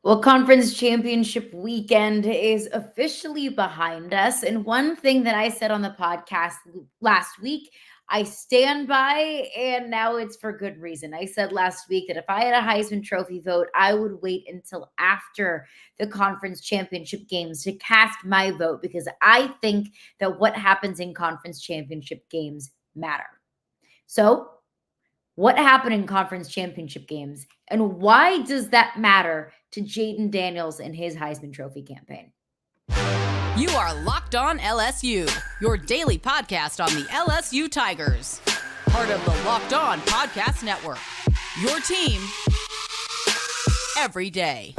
Well, conference championship weekend is officially behind us. And one thing that I said on the podcast last week, I stand by, and now it's for good reason. I said last week that if I had a Heisman Trophy vote, I would wait until after the conference championship games to cast my vote because I think that what happens in conference championship games matter. So, what happened in conference championship games, and why does that matter to Jayden Daniels and his Heisman Trophy campaign? You are Locked On LSU, your daily podcast on the LSU Tigers. Part of the Locked On Podcast Network. Your team every day.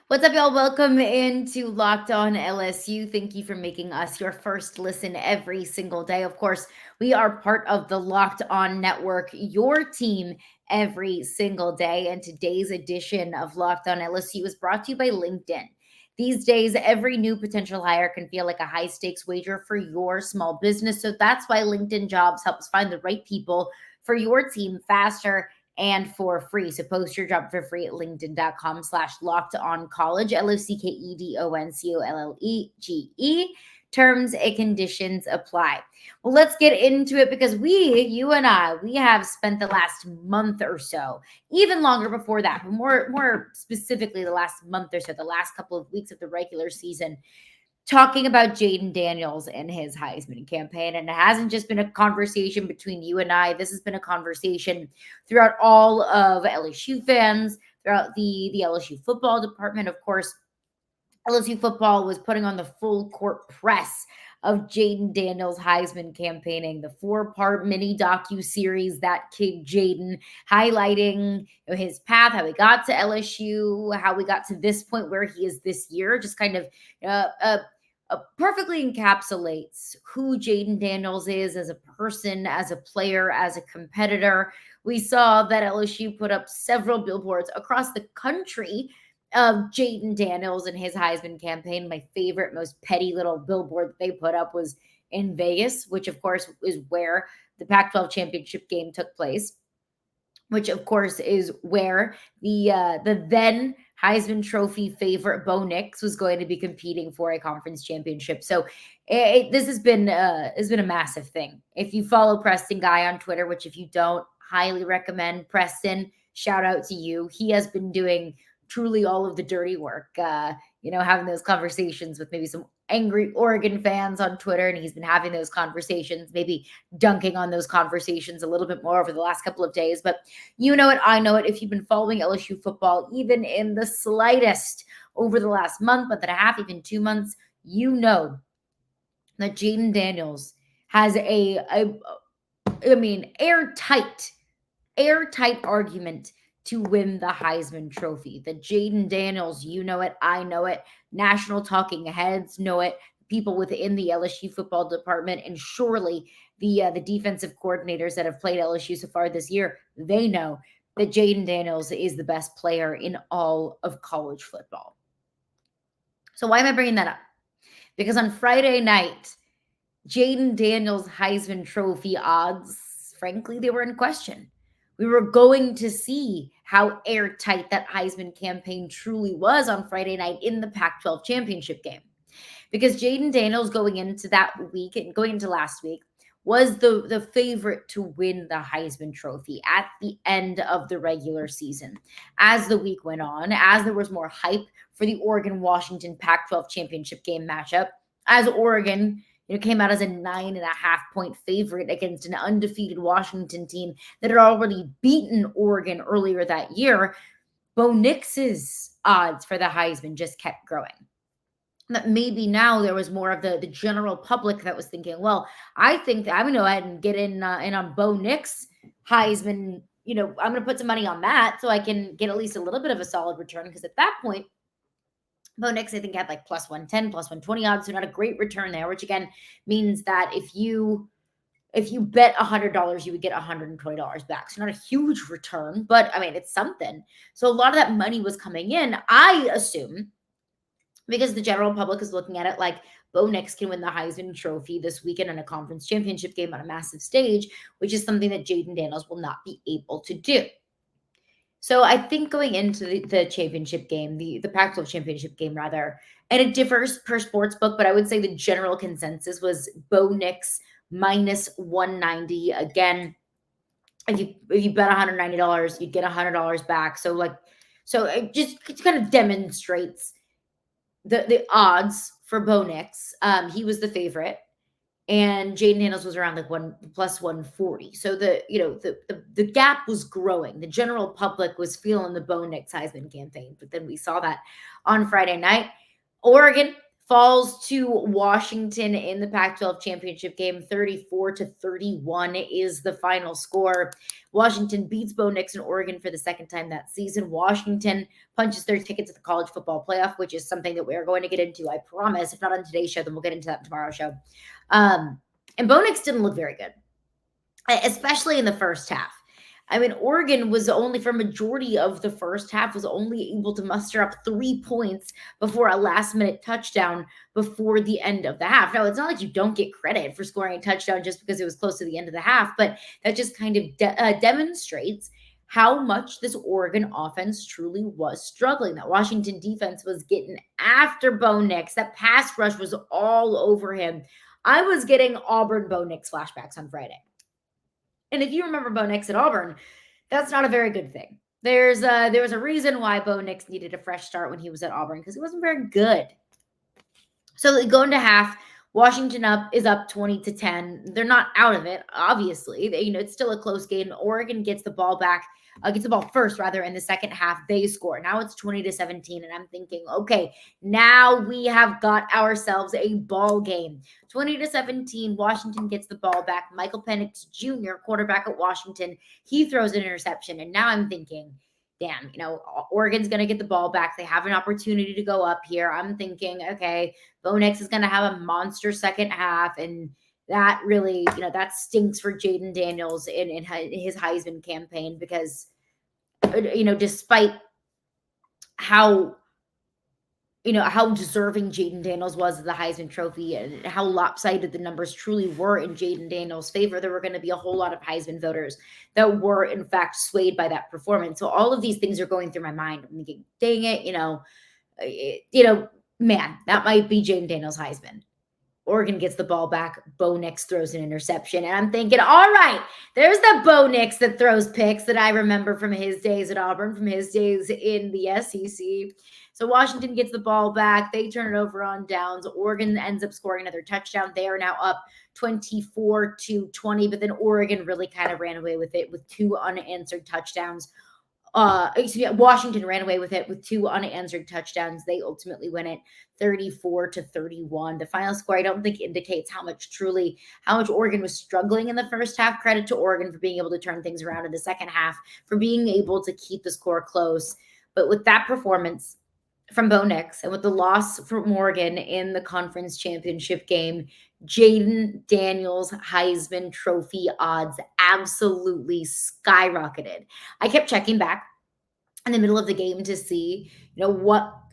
What's up, y'all? Welcome into Locked On LSU. Thank you for making us your first listen every single day. Of course, we are part of the Locked On Network, your team every single day. And today's edition of Locked On LSU is brought to you by LinkedIn. These days, every new potential hire can feel like a high-stakes wager for your small business. So that's why LinkedIn Jobs helps find the right people for your team faster and for free. So post your job for free at linkedin.com/lockedoncollege, LOCKEDONCOLLEGE. Terms and conditions apply. Well, let's get into it because you and I, we have spent the last month or so, even longer before that, but more specifically the last month or so, the last couple of weeks of the regular season, talking about Jayden Daniels and his Heisman campaign. And it hasn't just been a conversation between you and I. This has been a conversation throughout all of LSU fans, throughout the LSU football department. Of course, LSU football was putting on the full court press of Jayden Daniels' Heisman campaigning, the 4-part mini docu-series That Kid Jayden, highlighting his path, how he got to LSU, how we got to this point where he is this year, just kind of perfectly encapsulates who Jayden Daniels is as a person, as a player, as a competitor. We saw that LSU put up several billboards across the country of Jayden Daniels and his Heisman campaign. My favorite, most petty little billboard that they put up was in Vegas, which of course is where the Pac-12 Championship Game took place, which of course is where the then Heisman Trophy favorite Bo Nix was going to be competing for a conference championship. So this has been a massive thing. If you follow Preston Guy on Twitter, which if you don't, highly recommend Preston. Shout out to you. He has been doing truly all of the dirty work, having those conversations with maybe some angry Oregon fans on Twitter. And he's been having those conversations, maybe dunking on those conversations a little bit more over the last couple of days. But you know it, I know it. If you've been following LSU football, even in the slightest over the last month and a half, even 2 months, you know that Jayden Daniels has airtight argument to win the Heisman Trophy. The Jayden Daniels, you know it, I know it, national talking heads know it, people within the LSU football department, and surely the defensive coordinators that have played LSU so far this year, they know that Jayden Daniels is the best player in all of college football. So why am I bringing that up? Because on Friday night, Jayden Daniels' Heisman Trophy odds, frankly, they were in question. We were going to see how airtight that Heisman campaign truly was on Friday night in the Pac-12 Championship Game. Because Jayden Daniels going into that week and going into last week was the favorite to win the Heisman Trophy at the end of the regular season. As the week went on, as there was more hype for the Oregon-Washington Pac-12 Championship Game matchup, as Oregon came out as a 9.5-point favorite against an undefeated Washington team that had already beaten Oregon earlier that year, Bo Nix's odds for the Heisman just kept growing. That maybe now there was more of the general public that was thinking, well, I think that I'm going to go ahead and get in on Bo Nix Heisman. I'm going to put some money on that so I can get at least a little bit of a solid return, because at that point, Bo Nix, I think, had like plus 110, plus 120 odds, so not a great return there, which again means that if you bet $100, you would get $120 back. So not a huge return, but I mean, it's something. So a lot of that money was coming in. I assume because the general public is looking at it like Bo Nix can win the Heisman Trophy this weekend in a conference championship game on a massive stage, which is something that Jayden Daniels will not be able to do. So I think going into the championship game, the Pac-12 championship game rather, and it differs per sports book, but I would say the general consensus was Bo Nix minus 190. Again, if you bet $190, you'd get $100 back. So it kind of demonstrates the odds for Bo Nix. He was the favorite, and Jayden Daniels was around like plus 140. So the gap was growing. The general public was feeling the Bo Nix Heisman campaign, but then we saw that on Friday night. Oregon falls to Washington in the Pac-12 Championship Game. 34-31 is the final score. Washington beats Bo Nix and Oregon for the second time that season. Washington punches their ticket to the college football playoff, which is something that we are going to get into, I promise. If not on today's show, then we'll get into that tomorrow's show. And Bo Nix didn't look very good, especially in the first half. I mean, Oregon was only, for majority of the first half, was only able to muster up 3 points before a last-minute touchdown before the end of the half. Now, it's not like you don't get credit for scoring a touchdown just because it was close to the end of the half, but that just kind of demonstrates how much this Oregon offense truly was struggling. That Washington defense was getting after Bo Nix. That pass rush was all over him. I was getting Auburn Bo Nix flashbacks on Friday. And if you remember Bo Nix at Auburn, that's not a very good thing. There was a reason why Bo Nix needed a fresh start when he was at Auburn, because he wasn't very good. So going to half, Washington is up 20-10. They're not out of it, obviously. It's still a close game. Oregon gets the ball first in the second half. They score. Now it's 20-17, and I'm thinking, okay, now we have got ourselves a ball game. 20-17, Washington gets the ball back. Michael Penix Jr., quarterback at Washington, he throws an interception, and now I'm thinking, damn, Oregon's going to get the ball back. They have an opportunity to go up here. I'm thinking, okay, Bo Nix is going to have a monster second half, and that really, that stinks for Jayden Daniels in his Heisman campaign, because, despite how deserving Jayden Daniels was of the Heisman Trophy and how lopsided the numbers truly were in Jayden Daniels' favor, there were going to be a whole lot of Heisman voters that were, in fact, swayed by that performance. So all of these things are going through my mind. I'm thinking, dang it, man, that might be Jayden Daniels' Heisman. Oregon gets the ball back. Bo Nix throws an interception. And I'm thinking, all right, there's the Bo Nix that throws picks that I remember from his days at Auburn, from his days in the SEC. So Washington gets the ball back. They turn it over on downs. Oregon ends up scoring another touchdown. They are now up 24-20, but then Oregon really kind of ran away with it with 2 unanswered touchdowns. Washington ran away with it with 2 unanswered touchdowns. They ultimately win it 34-31. The final score, I don't think, indicates how much Oregon was struggling in the first half. Credit to Oregon for being able to turn things around in the second half, for being able to keep the score close. But with that performance from Bo Nix and with the loss from Oregon in the conference championship game, Jayden Daniels Heisman Trophy odds absolutely skyrocketed. I kept checking back in the middle of the game to see,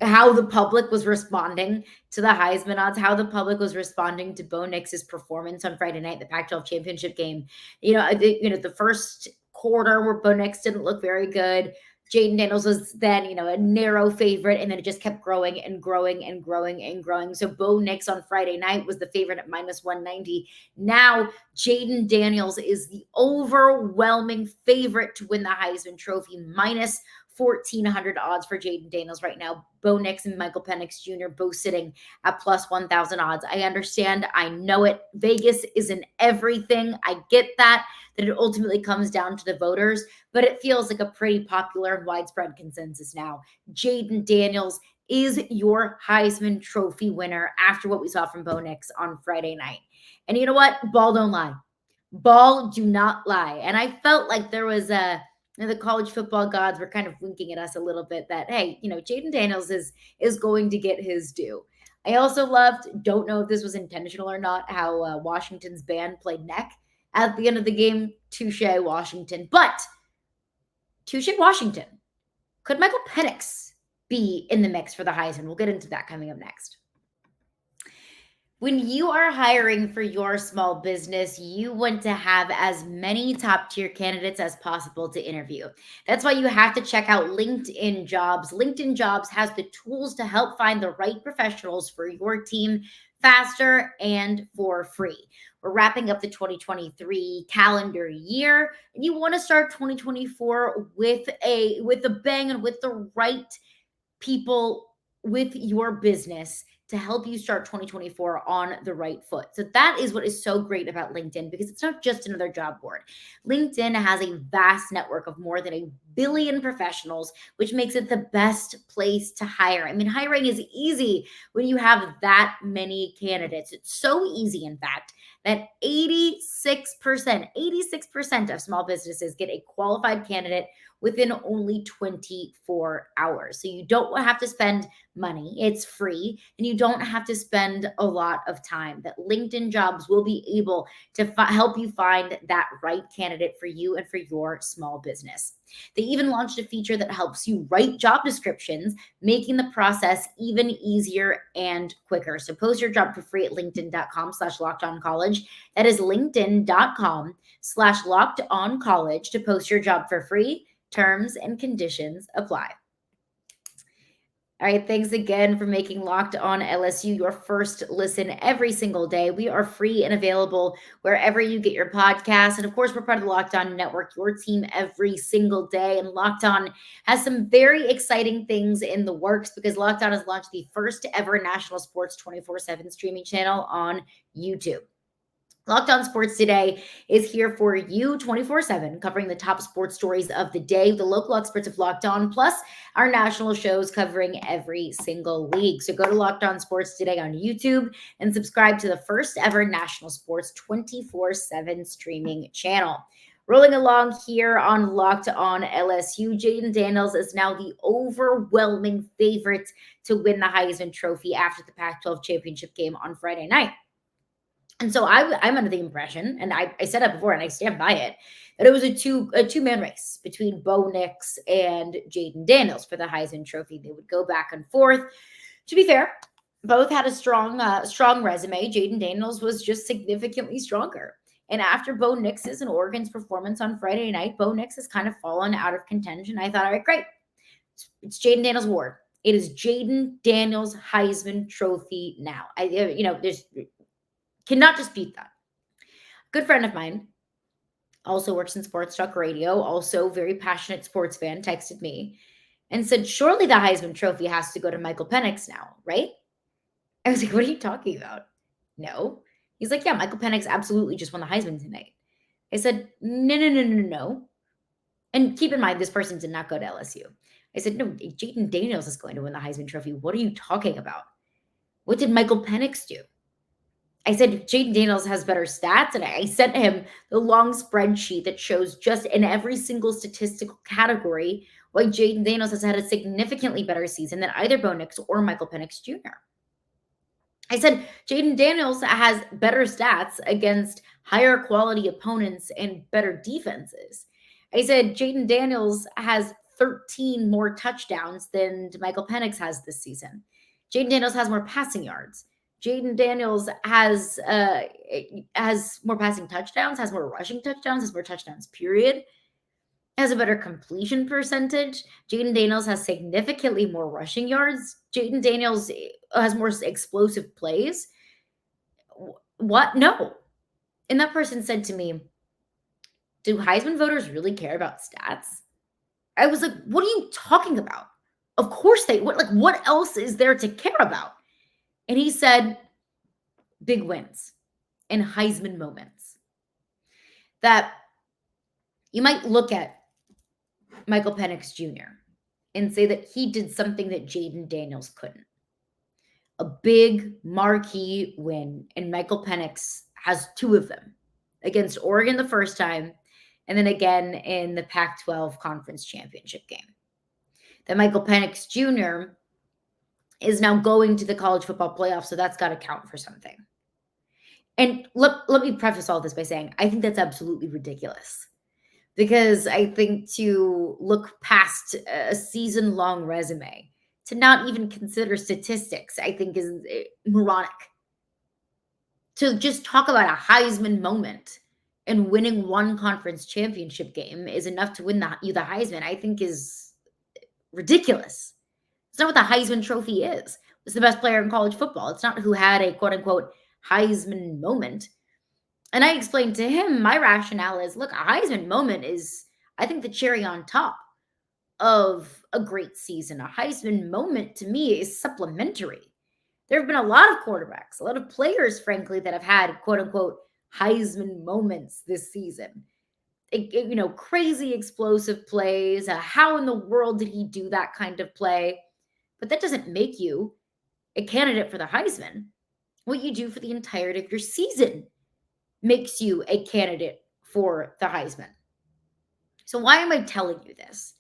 how the public was responding to the Heisman odds, how the public was responding to Bo Nix's performance on Friday night, the Pac-12 championship game. The first quarter where Bo Nix didn't look very good, Jayden Daniels was then, a narrow favorite, and then it just kept growing and growing and growing and growing. So Bo Nix on Friday night was the favorite at minus 190. Now Jayden Daniels is the overwhelming favorite to win the Heisman Trophy, minus 1,400 odds for Jayden Daniels right now. Bo Nix and Michael Penix Jr. both sitting at plus 1,000 odds. I understand. I know it. Vegas isn't everything. I get that it ultimately comes down to the voters, but it feels like a pretty popular and widespread consensus now. Jayden Daniels is your Heisman Trophy winner after what we saw from Bo Nix on Friday night. And you know what? Ball don't lie. Ball do not lie. And I felt like there was the college football gods were kind of winking at us a little bit that, hey, Jayden Daniels is going to get his due. I also don't know if this was intentional or not, how Washington's band played neck at the end of the game. Touche Washington. But touche Washington. Could Michael Penix be in the mix for the Heisman. We'll get into that coming up next. When you are hiring for your small business, you want to have as many top tier candidates as possible to interview. That's why you have to check out LinkedIn Jobs. LinkedIn Jobs has the tools to help find the right professionals for your team faster and for free. We're wrapping up the 2023 calendar year, and you want to start 2024 with a bang and with the right people with your business to help you start 2024 on the right foot. So that is what is so great about LinkedIn, because it's not just another job board. LinkedIn has a vast network of more than 1 billion professionals, which makes it the best place to hire. I mean, hiring is easy when you have that many candidates. It's so easy, in fact, that 86% of small businesses get a qualified candidate within only 24 hours. So you don't have to spend money. It's free, and you don't have to spend a lot of time. That LinkedIn Jobs will be able to help you find that right candidate for you and for your small business. They even launched a feature that helps you write job descriptions, making the process even easier and quicker. So post your job for free at linkedin.com/lockedoncollege. That is linkedin.com/lockedoncollege to post your job for free. Terms and conditions apply. All right, thanks again for making Locked On LSU your first listen every single day. We are free and available wherever you get your podcasts. And of course, we're part of the Locked On Network, your team every single day. And Locked On has some very exciting things in the works, because Locked On has launched the first ever national sports 24/7 streaming channel on YouTube. Locked On Sports Today is here for you 24/7, covering the top sports stories of the day. The local experts of Locked On, plus our national shows covering every single league. So go to Locked On Sports Today on YouTube and subscribe to the first ever national sports 24/7 streaming channel. Rolling along here on Locked On LSU, Jayden Daniels is now the overwhelming favorite to win the Heisman Trophy after the Pac-12 Championship Game on Friday night. And so I'm under the impression, and I said that before, and I stand by it, that it was a two-man race between Bo Nix and Jayden Daniels for the Heisman Trophy. They would go back and forth. To be fair, both had a strong resume. Jayden Daniels was just significantly stronger. And after Bo Nix's and Oregon's performance on Friday night, Bo Nix has kind of fallen out of contention. I thought, all right, great. It's Jayden Daniels' award. It is Jayden Daniels' Heisman Trophy now. There's cannot dispute that. A good friend of mine, also works in sports talk radio, also very passionate sports fan, texted me and said, surely the Heisman Trophy has to go to Michael Penix now, right? I was like, what are you talking about? No. He's like, yeah, Michael Penix absolutely just won the Heisman tonight. I said, no. And keep in mind, this person did not go to LSU. I said, no, Jayden Daniels is going to win the Heisman Trophy. What are you talking about? What did Michael Penix do? I said, Jayden Daniels has better stats, and I sent him the long spreadsheet that shows just in every single statistical category why Jayden Daniels has had a significantly better season than either Bo Nix or Michael Penix Jr. I said, Jayden Daniels has better stats against higher quality opponents and better defenses. I said, Jayden Daniels has 13 more touchdowns than Michael Penix has this season. Jayden Daniels has more passing yards. Jayden Daniels has more passing touchdowns, has more rushing touchdowns, has more touchdowns, period. Has a better completion percentage. Jayden Daniels has significantly more rushing yards. Jayden Daniels has more explosive plays. What? No. And that person said to me, do Heisman voters really care about stats? I was like, what are you talking about? Of course they would. What else is there to care about? And he said, big wins and Heisman moments. That you might look at Michael Penix Jr. and say that he did something that Jayden Daniels couldn't. A big marquee win, and Michael Penix has two of them, against Oregon the first time, and then again in the Pac-12 Conference Championship Game. That Michael Penix Jr. is now going to the college football playoff, so that's got to count for something. And let me preface all this by saying I think that's absolutely ridiculous, because I think to look past a season-long resume to not even consider statistics, I think is moronic. To just talk about a Heisman moment and winning one conference championship game is enough to win the Heisman, I think is ridiculous. It's not what the Heisman Trophy is. It's the best player in college football. It's not who had a quote unquote Heisman moment. And I explained to him my rationale is, look, a Heisman moment is, I think, the cherry on top of a great season. A Heisman moment to me is supplementary. There have been a lot of quarterbacks, a lot of players, frankly, that have had quote unquote Heisman moments this season. Crazy explosive plays. How in the world did he do that kind of play? But that doesn't make you a candidate for the Heisman. What you do for the entirety of your season makes you a candidate for the Heisman. So why am I telling you this?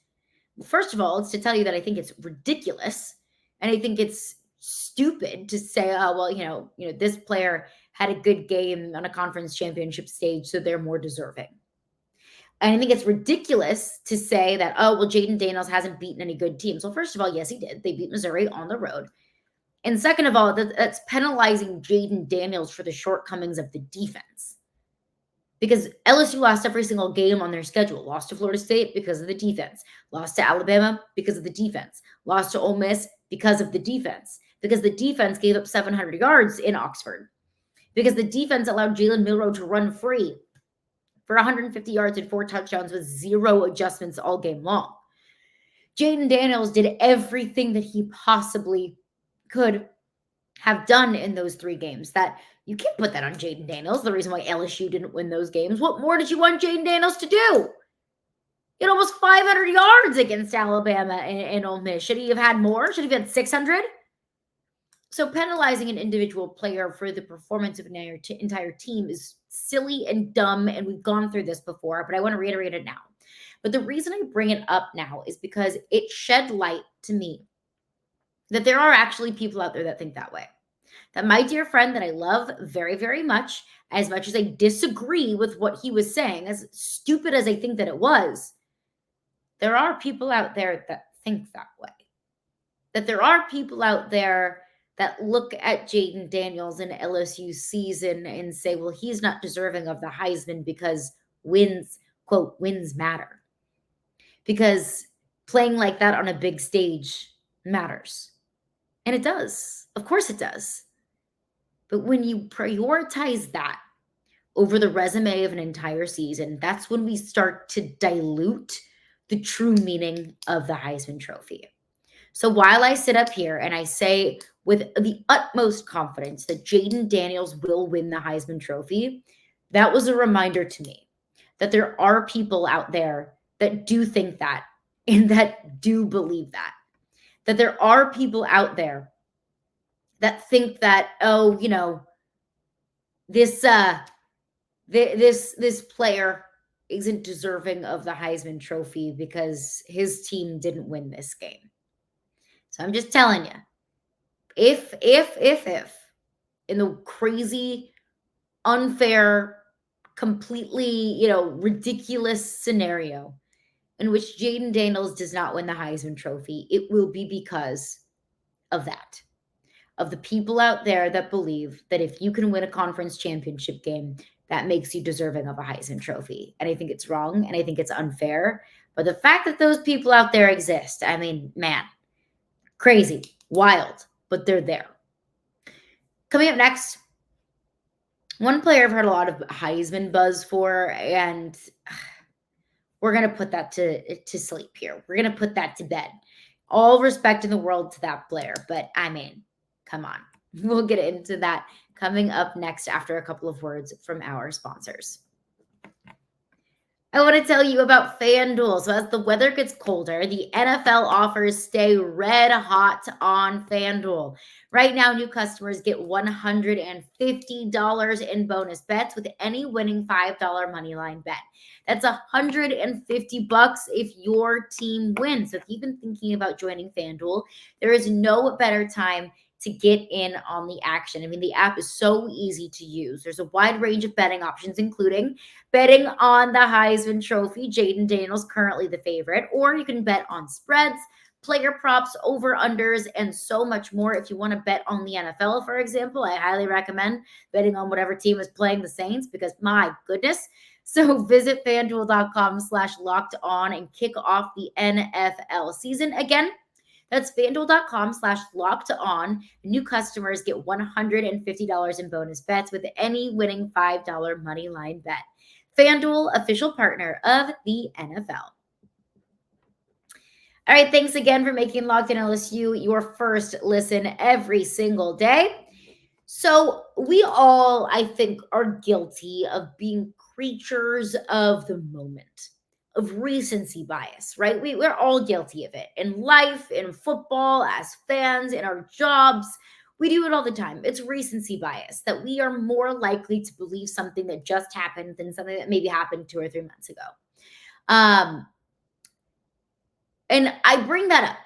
Well, first of all, it's to tell you that I think it's ridiculous, and I think it's stupid to say, oh, well, this player had a good game on a conference championship stage, so they're more deserving. And I think it's ridiculous to say that, oh, well, Jayden Daniels hasn't beaten any good teams. Well, first of all, yes, he did. They beat Missouri on the road. And second of all, that's penalizing Jayden Daniels for the shortcomings of the defense. Because LSU lost every single game on their schedule. Lost to Florida State because of the defense. Lost to Alabama because of the defense. Lost to Ole Miss because of the defense. Because the defense gave up 700 yards in Oxford. Because the defense allowed Jalen Milroe to run free for 150 yards and 4 touchdowns with 0 adjustments all game long. Jayden Daniels did everything that he possibly could have done in those 3 games. That you can't put that on Jayden Daniels, the reason why LSU didn't win those games. What more did you want Jayden Daniels to do? He had almost 500 yards against Alabama and Ole Miss. Should he have had more? Should he have had 600? So penalizing an individual player for the performance of an entire team is silly and dumb, and we've gone through this before, but I want to reiterate it now. But the reason I bring it up now is because it shed light to me that there are actually people out there that think that way. That my dear friend that I love very, very much as I disagree with what he was saying, as stupid as I think that it was, there are people out there that think that way. That there are people out there that look at Jayden Daniels in LSU's season and say, well, he's not deserving of the Heisman because wins, quote, wins matter. Because playing like that on a big stage matters. And it does. Of course it does. But when you prioritize that over the resume of an entire season, that's when we start to dilute the true meaning of the Heisman Trophy. So while I sit up here and I say with the utmost confidence that Jayden Daniels will win the Heisman Trophy, that was a reminder to me that there are people out there that do think that and that do believe that. That there are people out there that think that, oh, this player isn't deserving of the Heisman Trophy because his team didn't win this game. So I'm just telling you, if in the crazy, unfair, completely, ridiculous scenario in which Jayden Daniels does not win the Heisman Trophy, it will be because of that. Of the people out there that believe that if you can win a conference championship game, that makes you deserving of a Heisman Trophy. And I think it's wrong and I think it's unfair. But the fact that those people out there exist, I mean, man, crazy, wild, but they're there. Coming up next, one player I've heard a lot of Heisman buzz for, and we're going to put that to sleep here. We're going to put that to bed. All respect in the world to that player, but I mean, come on. We'll get into that coming up next after a couple of words from our sponsors. I want to tell you about FanDuel. So as the weather gets colder, the NFL offers stay red hot on FanDuel. Right now, new customers get $150 in bonus bets with any winning $5 moneyline bet. That's $150 if your team wins. So if you've been thinking about joining FanDuel, there is no better time to get in on the action. I mean, the app is so easy to use. There's a wide range of betting options, including betting on the Heisman Trophy. Jayden Daniels currently the favorite, or you can bet on spreads, player props, over-unders, and so much more. If you want to bet on the NFL, for example, I highly recommend betting on whatever team is playing the Saints because my goodness. So visit FanDuel.com/locked-on and kick off the NFL season. Again, that's FanDuel.com/locked-on. New customers get $150 in bonus bets with any winning $5 money line bet. FanDuel, official partner of the NFL. All right, thanks again for making Locked In LSU your first listen every single day. So we all, I think, are guilty of being creatures of the moment, of recency bias, right? We're all guilty of it in life, in football, as fans, in our jobs. We do it all the time. It's recency bias that we are more likely to believe something that just happened than something that maybe happened 2 or 3 months ago. And I bring that up.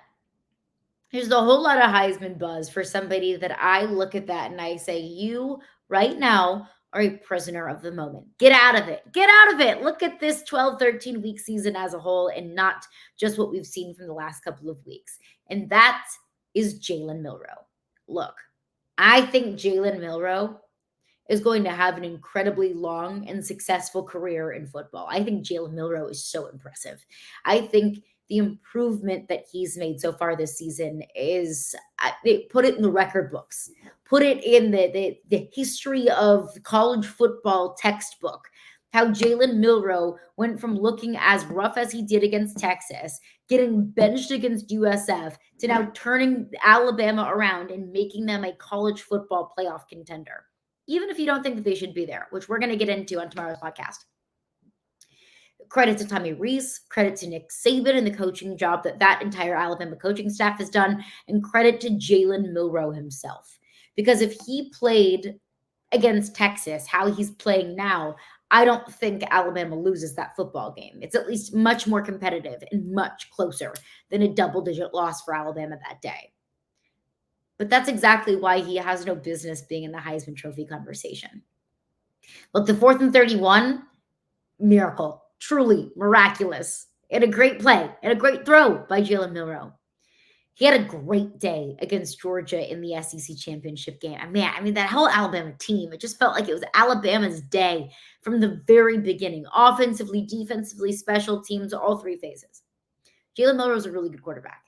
There's a whole lot of Heisman buzz for somebody that I look at that and I say, you right now are a prisoner of the moment. Get out of it. Get out of it. Look at this 12, 13 week season as a whole and not just what we've seen from the last couple of weeks. And that is Jalen Milroe. Look, I think Jalen Milroe is going to have an incredibly long and successful career in football. I think Jalen Milroe is so impressive. I think the improvement that he's made so far this season is, put it in the record books, put it in the history of college football textbook, how Jalen Milroe went from looking as rough as he did against Texas, getting benched against USF, to now turning Alabama around and making them a college football playoff contender, even if you don't think that they should be there, which we're going to get into on tomorrow's podcast. Credit to Tommy Rees, credit to Nick Saban and the coaching job that entire Alabama coaching staff has done, and credit to Jalen Milroe himself. Because if he played against Texas how he's playing now, I don't think Alabama loses that football game. It's at least much more competitive and much closer than a double-digit loss for Alabama that day. But that's exactly why he has no business being in the Heisman Trophy conversation. Look, the 4th and 31, miracle. Truly miraculous. And a great play and a great throw by Jalen Milroe. He had a great day against Georgia in the SEC Championship Game. I mean, that whole Alabama team, it just felt like it was Alabama's day from the very beginning. Offensively, defensively, special teams, all 3 phases. Jalen Milroe is a really good quarterback.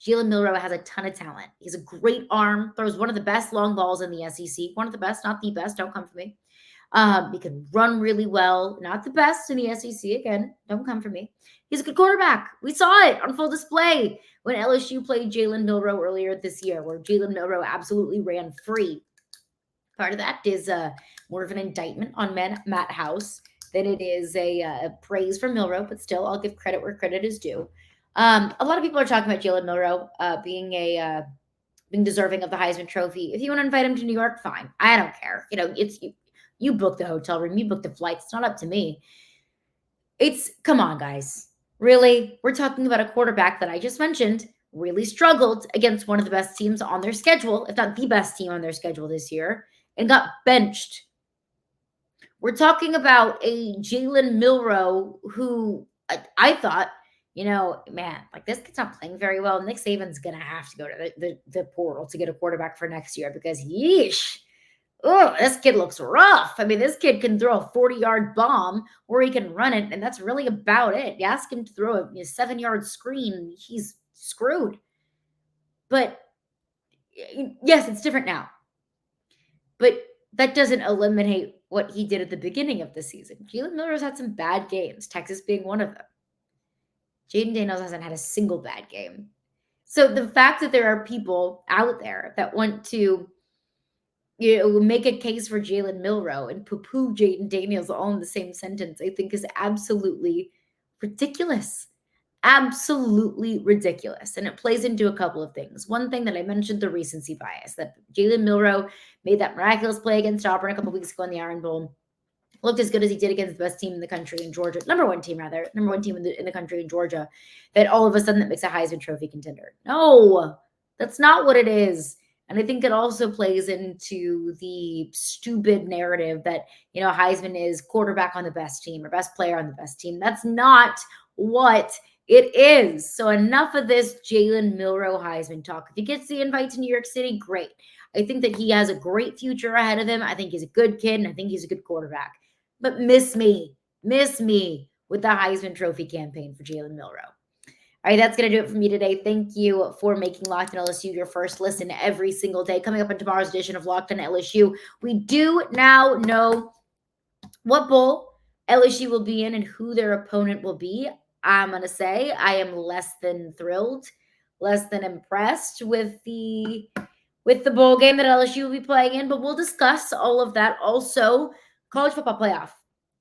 Jalen Milroe has a ton of talent. He has a great arm, throws one of the best long balls in the SEC. One of the best, not the best. Don't come for me. He can run really well. Not the best in the SEC. Again, don't come for me. He's a good quarterback. We saw it on full display when LSU played Jalen Milroe earlier this year, where Jalen Milroe absolutely ran free. Part of that is more of an indictment on Matt House than it is a praise for Milroe, but still, I'll give credit where credit is due. A lot of people are talking about Jalen Milroe being deserving of the Heisman Trophy. If you want to invite him to New York, fine. I don't care. You book the hotel room, you book the flights. It's not up to me. Come on, guys. Really? We're talking about a quarterback that I just mentioned really struggled against one of the best teams on their schedule, if not the best team on their schedule this year, and got benched. We're talking about a Jalen Milroe who I thought, this kid's not playing very well. Nick Saban's going to have to go to the portal to get a quarterback for next year because, yeesh. Oh, this kid looks rough. This kid can throw a 40-yard bomb or he can run it, and that's really about it. You ask him to throw a 7-yard screen, he's screwed. But, yes, it's different now. But that doesn't eliminate what he did at the beginning of the season. Jalen Milroe's had some bad games, Texas being one of them. Jayden Daniels hasn't had a single bad game. So the fact that there are people out there that want to make a case for Jalen Milroe and poo-poo Jayden Daniels all in the same sentence, I think is absolutely ridiculous. Absolutely ridiculous. And it plays into a couple of things. One thing that I mentioned, the recency bias, that Jalen Milroe made that miraculous play against Auburn a couple weeks ago in the Iron Bowl. Looked as good as he did against the best team in the country in Georgia. Number one team in the country in Georgia. That all of a sudden that makes a Heisman Trophy contender. No, that's not what it is. And I think it also plays into the stupid narrative that, Heisman is quarterback on the best team or best player on the best team. That's not what It is. So enough of this Jalen Milroe Heisman talk. If he gets the invite to New York City, great. I think that he has a great future ahead of him. I think he's a good kid, and I think he's a good quarterback. But miss me with the Heisman Trophy campaign for Jalen Milroe. All right, that's going to do it for me today. Thank you for making Locked On LSU your first listen every single day. Coming up on tomorrow's edition of Locked On LSU, we do now know what bowl LSU will be in and who their opponent will be. I'm going to say I am less than thrilled, less than impressed with the bowl game that LSU will be playing in, but we'll discuss all of that. Also, college football playoff,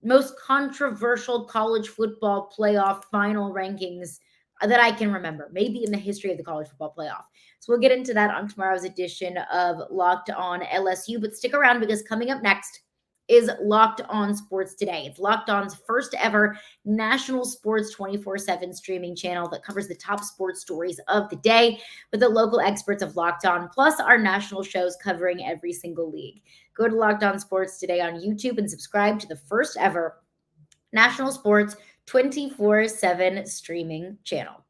most controversial college football playoff final rankings that I can remember, maybe in the history of the college football playoff. So we'll get into that on tomorrow's edition of Locked On LSU, but stick around because coming up next is Locked On Sports Today. It's Locked On's first ever national sports 24/7 streaming channel that covers the top sports stories of the day with the local experts of Locked On, plus our national shows covering every single league. Go to Locked On Sports Today on YouTube and subscribe to the first ever national sports 24/7 streaming channel.